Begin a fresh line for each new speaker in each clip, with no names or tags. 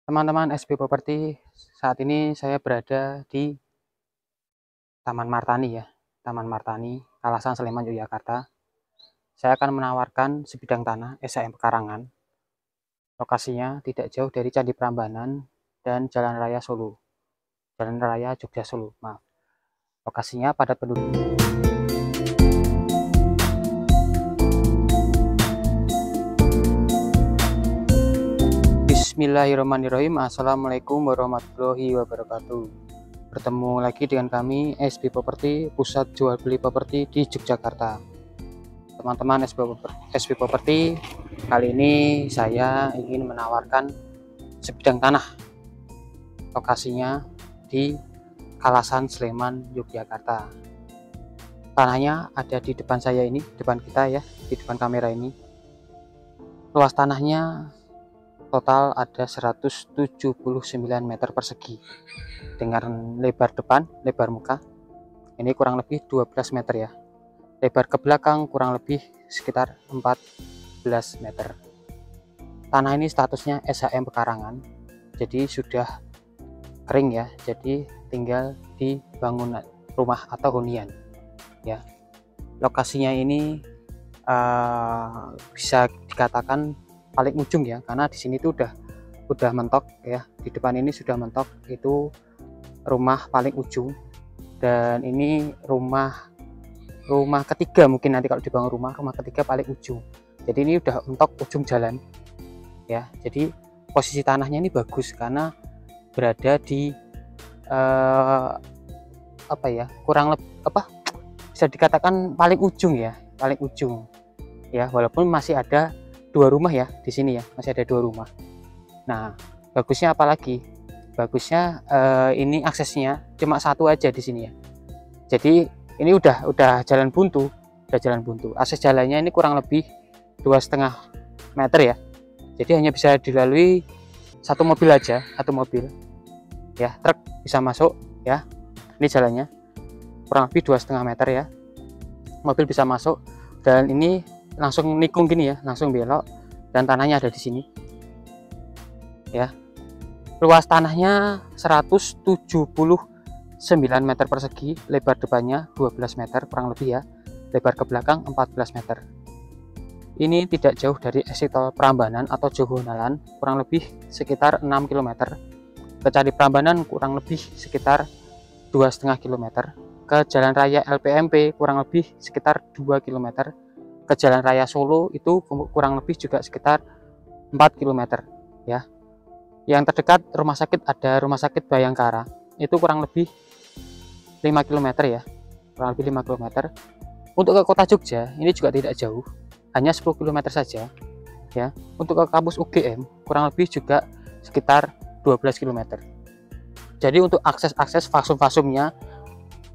Teman-teman SB Property, saat ini saya berada di Taman Martani ya, Taman Martani, Kalasan Sleman, Yogyakarta. Saya akan menawarkan sebidang tanah SHM Pekarangan. Lokasinya tidak jauh dari Candi Prambanan dan Jalan Raya Solo. Jalan Raya Jogja Solo, maaf. Lokasinya padat penduduk. Bismillahirrahmanirrahim. Assalamualaikum warahmatullahi wabarakatuh. Bertemu lagi dengan kami SB Property, pusat jual beli properti di Yogyakarta. Teman-teman SB Property, kali ini saya ingin menawarkan sebidang tanah. Lokasinya di Kalasan Sleman, Yogyakarta. Tanahnya ada di depan saya ini, depan kita ya, di depan kamera ini. Luas tanahnya total ada 179 meter persegi dengan lebar depan, lebar muka ini kurang lebih 12 meter ya, lebar ke belakang kurang lebih sekitar 14 meter. Tanah ini statusnya SHM Pekarangan, jadi sudah kering ya, jadi tinggal dibangun rumah atau hunian ya. Lokasinya ini bisa dikatakan paling ujung ya, karena di sini tuh udah mentok ya, di depan ini sudah mentok, itu rumah paling ujung, dan ini rumah ketiga mungkin nanti kalau dibangun rumah ketiga paling ujung. Jadi ini udah mentok ujung jalan ya. Jadi posisi tanahnya ini bagus karena berada di bisa dikatakan paling ujung ya, paling ujung ya, walaupun masih ada dua rumah ya di sini ya, masih ada dua rumah. Nah, bagusnya apalagi? Bagusnya ini aksesnya cuma satu aja di sini ya. Jadi ini udah jalan buntu, Akses jalannya ini kurang lebih 2,5 meter ya. Jadi hanya bisa dilalui satu mobil aja, ya, truk bisa masuk ya. Ini jalannya kurang lebih 2,5 meter ya. Mobil bisa masuk, dan ini langsung nikung gini ya, langsung belok, dan tanahnya ada di sini ya. Luas tanahnya 179 meter persegi, lebar depannya 12 meter kurang lebih ya, lebar ke belakang 14 meter. Ini tidak jauh dari exit tol Prambanan atau Jogonalan, kurang lebih sekitar 6 km. Ke Candi Prambanan kurang lebih sekitar 2,5 km. Ke Jalan Raya LPMP kurang lebih sekitar 2 km. Ke Jalan Raya Solo itu kurang lebih juga sekitar 4 km ya. Yang terdekat rumah sakit, ada Rumah Sakit Bayangkara, itu kurang lebih 5 km ya, kurang lebih 5 km. Untuk ke kota Jogja ini juga tidak jauh, hanya 10 km saja ya. Untuk ke kampus UGM kurang lebih juga sekitar 12 km. Jadi untuk akses fasum-fasumnya,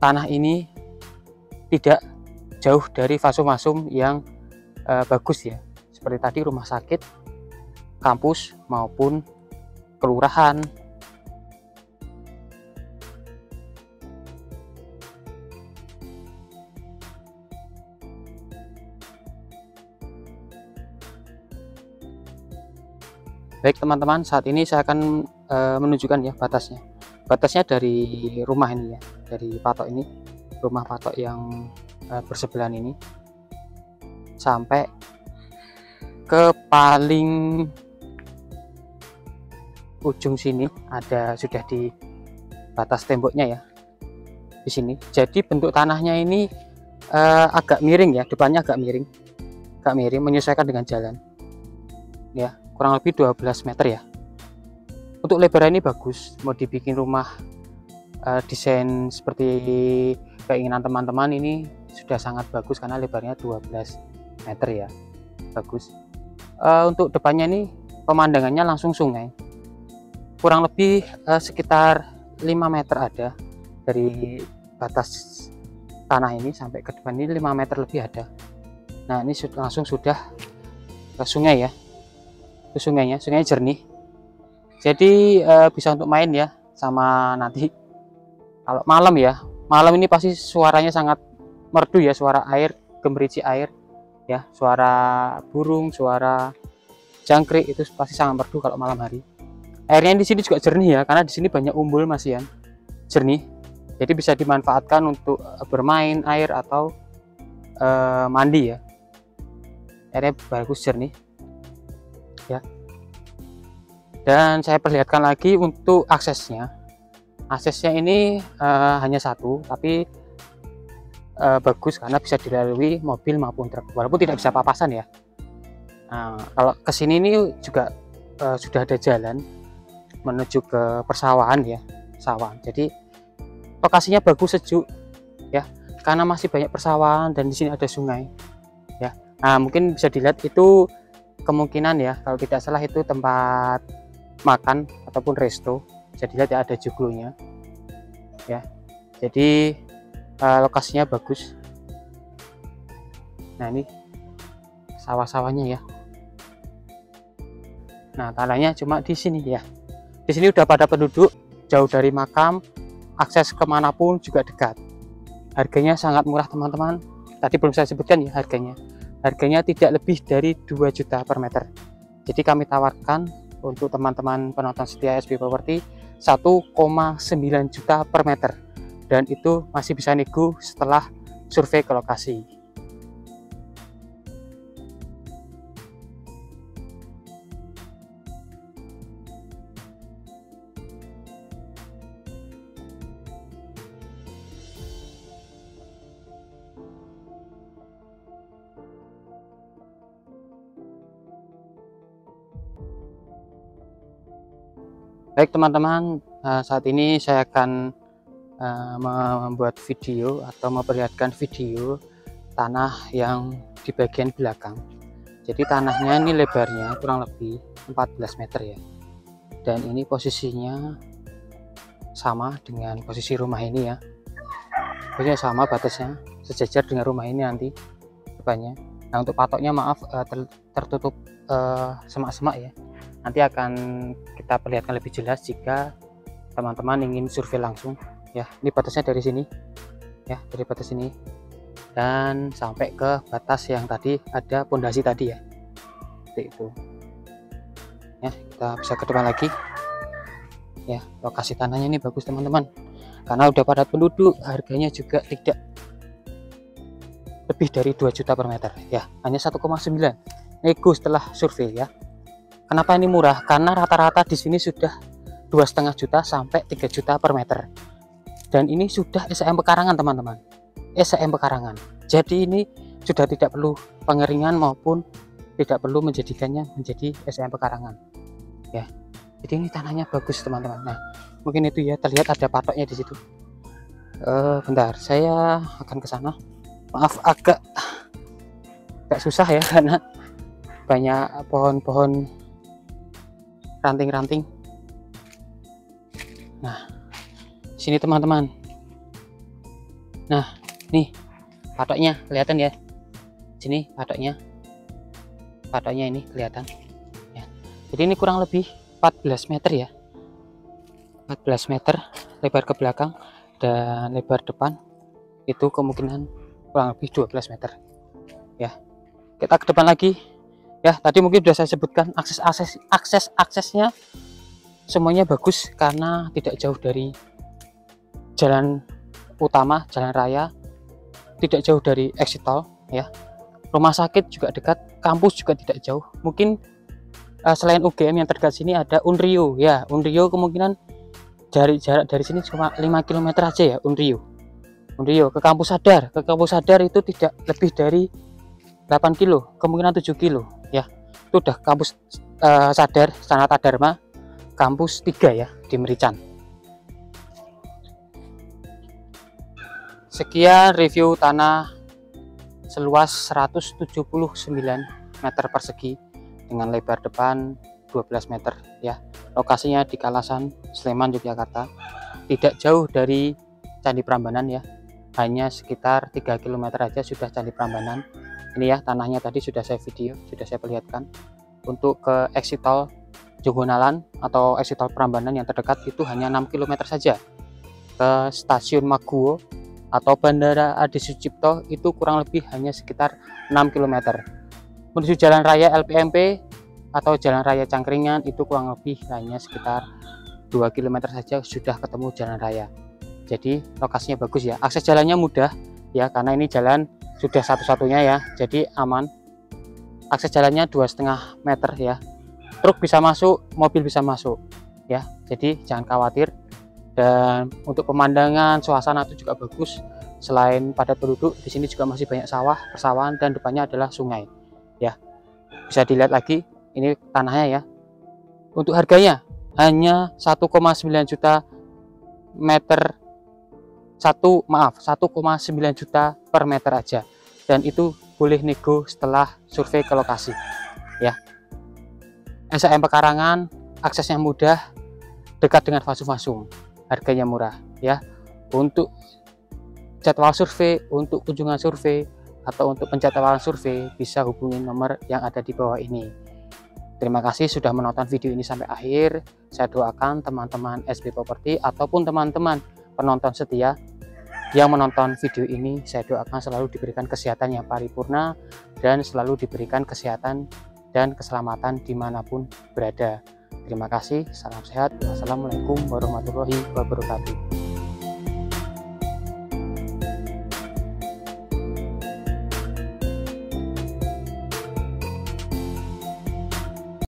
tanah ini tidak jauh dari fasum-fasum yang bagus ya, seperti tadi rumah sakit, kampus maupun kelurahan. Baik teman-teman, saat ini saya akan menunjukkan ya batasnya dari rumah ini ya, dari patok ini, rumah patok yang bersebelahan ini sampai ke paling ujung sini, ada sudah di batas temboknya ya di sini. Jadi bentuk tanahnya ini agak miring ya, depannya agak miring menyesuaikan dengan jalan ya, kurang lebih 12 meter ya. Untuk lebar ini bagus, mau dibikin rumah desain seperti keinginan teman-teman ini sudah sangat bagus karena lebarnya 12 meter ya, bagus. Untuk depannya ini pemandangannya langsung sungai, kurang lebih sekitar 5 meter ada dari batas tanah ini sampai ke depan ini, 5 meter lebih ada. Nah, ini langsung sudah ke sungai ya, ke sungainya jernih, jadi bisa untuk main ya. Sama nanti kalau malam ya, malam ini pasti suaranya sangat merdu ya, suara air, gemericik air ya, suara burung, suara jangkrik itu pasti sangat merdu kalau malam hari. Airnya di sini juga jernih ya, karena di sini banyak umbul Mas Ian, jernih. Jadi bisa dimanfaatkan untuk bermain air atau mandi ya. Airnya bagus, jernih ya. Dan saya perlihatkan lagi untuk aksesnya. Aksesnya ini hanya satu, tapi bagus karena bisa dilalui mobil maupun truk, walaupun tidak bisa papasan ya. Nah, kalau kesini ini juga sudah ada jalan menuju ke persawahan ya, sawah. Jadi lokasinya bagus, sejuk ya, karena masih banyak persawahan dan di sini ada sungai ya. Nah, mungkin bisa dilihat itu kemungkinan ya, kalau tidak salah itu tempat makan ataupun resto. Bisa dilihat ya, ada joglonya ya. Jadi lokasinya bagus. Nah, ini sawah-sawahnya ya. Nah, tanahnya cuma di sini ya. Di sini udah pada penduduk, jauh dari makam, akses kemanapun juga dekat. Harganya sangat murah teman-teman. Tadi belum saya sebutkan ya harganya. Harganya tidak lebih dari 2 juta per meter. Jadi kami tawarkan untuk teman-teman penonton setia SB Property 1,9 juta per meter. Dan itu masih bisa nego setelah survei ke lokasi. Baik teman-teman, saat ini saya akan membuat video atau memperlihatkan video tanah yang di bagian belakang. Jadi tanahnya ini lebarnya kurang lebih 14 meter ya, dan ini posisinya sama dengan posisi rumah ini ya, posisinya sama, batasnya sejajar dengan rumah ini nanti depannya. Nah, untuk patoknya maaf tertutup semak-semak ya, nanti akan kita perlihatkan lebih jelas jika teman-teman ingin survei langsung ya. Ini batasnya dari sini ya, dari batas ini dan sampai ke batas yang tadi ada pondasi tadi ya, seperti itu ya. Kita bisa ke depan lagi ya. Lokasi tanahnya ini bagus teman-teman, karena udah padat penduduk. Harganya juga tidak lebih dari 2 juta per meter ya, hanya 1,9, nego setelah survei ya. Kenapa ini murah? Karena rata-rata di sini sudah 2,5 juta sampai 3 juta per meter. Dan ini sudah SAM pekarangan teman-teman, SAM pekarangan. Jadi ini sudah tidak perlu pengeringan maupun tidak perlu menjadikannya menjadi SAM pekarangan ya. Jadi ini tanahnya bagus teman-teman. Nah, mungkin itu ya, terlihat ada patoknya di situ. Bentar, saya akan ke sana. Maaf agak susah ya, karena banyak pohon-pohon ranting-ranting. Nah, sini teman-teman. Nah, nih patoknya kelihatan ya. Sini patoknya ini kelihatan ya. Jadi ini kurang lebih 14 meter ya, 14 meter lebar ke belakang, dan lebar depan itu kemungkinan kurang lebih 12 meter ya. Kita ke depan lagi ya. Tadi mungkin sudah saya sebutkan aksesnya semuanya bagus karena tidak jauh dari jalan utama, jalan raya, tidak jauh dari exit tol ya. Rumah sakit juga dekat, kampus juga tidak jauh. Mungkin selain UGM yang terdekat sini ada Unrio ya. Unrio kemungkinan jarak dari sini cuma 5 km aja ya. Unrio ke kampus Sadar itu tidak lebih dari 8 kilo, kemungkinan 7 kilo ya. Itu udah kampus Sadar Sanata Dharma, kampus 3 ya, di Merican. Sekian review tanah seluas 179 meter persegi dengan lebar depan 12 meter ya. Lokasinya di Kalasan, Sleman, Yogyakarta, tidak jauh dari Candi Prambanan ya, hanya sekitar 3 km aja sudah Candi Prambanan. Ini ya tanahnya, tadi sudah saya video, sudah saya perlihatkan. Untuk ke exit tol Jonggonalan atau exit tol Prambanan yang terdekat itu hanya 6 km saja. Ke stasiun Maguwo atau Bandara Adi Sucipto itu kurang lebih hanya sekitar 6 km. Menuju jalan raya LPMP atau Jalan Raya Cangkringan itu kurang lebih hanya sekitar 2 km saja sudah ketemu jalan raya. Jadi lokasinya bagus ya, akses jalannya mudah ya, karena ini jalan sudah satu-satunya ya, jadi aman. Akses jalannya 2,5 meter ya, truk bisa masuk, mobil bisa masuk ya, jadi jangan khawatir. Dan untuk pemandangan suasana itu juga bagus. Selain padat penduduk, di sini juga masih banyak sawah, persawahan, dan depannya adalah sungai ya. Bisa dilihat lagi ini tanahnya ya. Untuk harganya hanya 1,9 juta meter 1,9 juta per meter aja, dan itu boleh nego setelah survei ke lokasi ya. SAM Pekarangan, aksesnya mudah, dekat dengan Fasum-Fasum, harganya murah ya. Untuk jadwal survei, untuk kunjungan survei, atau untuk penjadwalan survei, bisa hubungi nomor yang ada di bawah ini. Terima kasih sudah menonton video ini sampai akhir. Saya doakan teman-teman SB Property ataupun teman-teman penonton setia yang menonton video ini, saya doakan selalu diberikan kesehatan yang paripurna dan selalu diberikan kesehatan dan keselamatan dimanapun berada. Terima kasih, salam sehat, wassalamualaikum warahmatullahi wabarakatuh.